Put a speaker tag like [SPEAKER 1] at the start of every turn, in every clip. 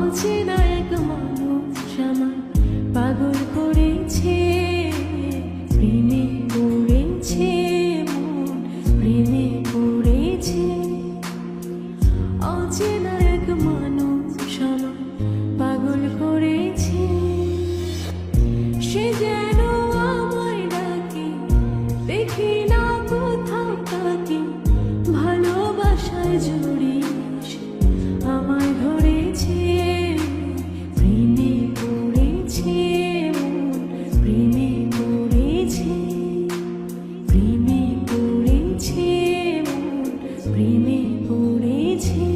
[SPEAKER 1] অচেনা এক মানুষ আমায় পাগল করেছে, প্রেমে পড়েছে মন, প্রেমে পড়েছে। অচেনা এক মানুষ আমায় পাগল করেছে, সে যেন আমায় ডাকে, দেখি না কোথাও তাকে, ভালোবাসায় জড়িয়ে আমায় ধরেছে, প্রেমে পড়েছে মন, প্রেমে পড়েছে, প্রেমে পড়েছে মন, প্রেমে পড়েছে।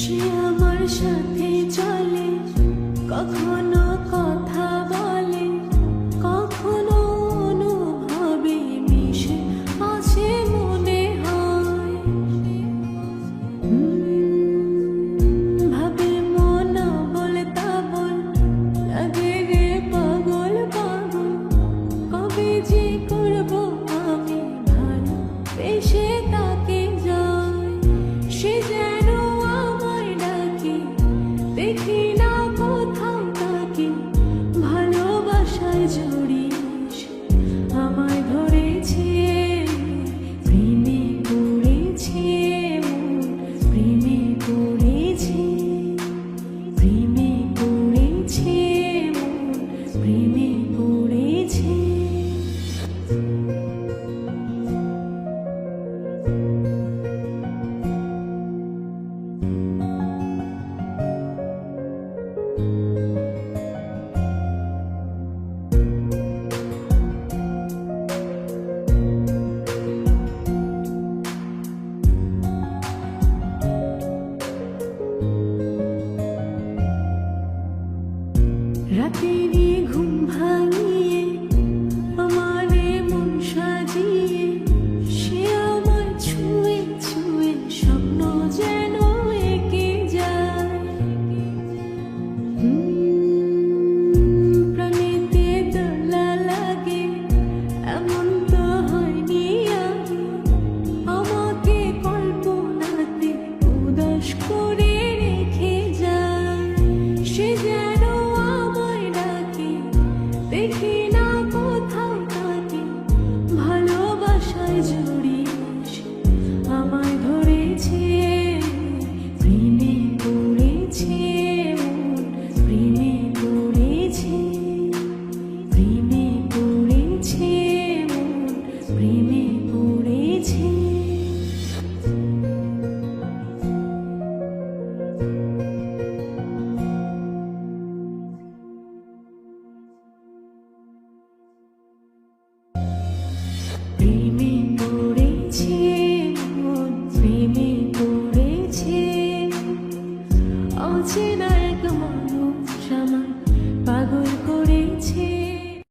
[SPEAKER 1] সে আমার সাথে চলে, কখনো কথা বলে, কখনো অনুভবে মিশে আছে মনে হয়। ভাবে মন বলতা বল, লাগে রে পাগল পাগল, কবে যে করবো আমি ভালো বেশে তাকে যাই। সে যেন দেখি না কোথাও তাকে, ভালোবাসায় জড়িয়ে আমায় ধরেছে, প্রেমে পড়েছে মন, প্রেমে পড়েছে, প্রেমে পড়েছে মন, প্রেমে পড়েছে। রাতেরই ঘুম ভাঙিয়ে আমারে মন সাজিয়ে, সে আমায় ছুঁয়ে ছুঁয়ে স্বপ্ন যেন এঁকে যায়। প্রাণেতে দোলা লাগে, এমন তো হয়নি আগে, আমাকে কল্পনাতে উদাস করে রেখে যায়। সে যেন দেখি না কোথাও তাকে, ভালোবাসায় জড়িয়ে আমায় ধরেছে, প্রেমে পড়েছে মন, প্রেমে পড়েছে, প্রেমে পড়েছে মন, প্রেমে পড়েছে। প্রেমে পড়েছে মন, প্রেমে পড়েছে। অচেনা এক মানুষ আমায় পাগল করেছে।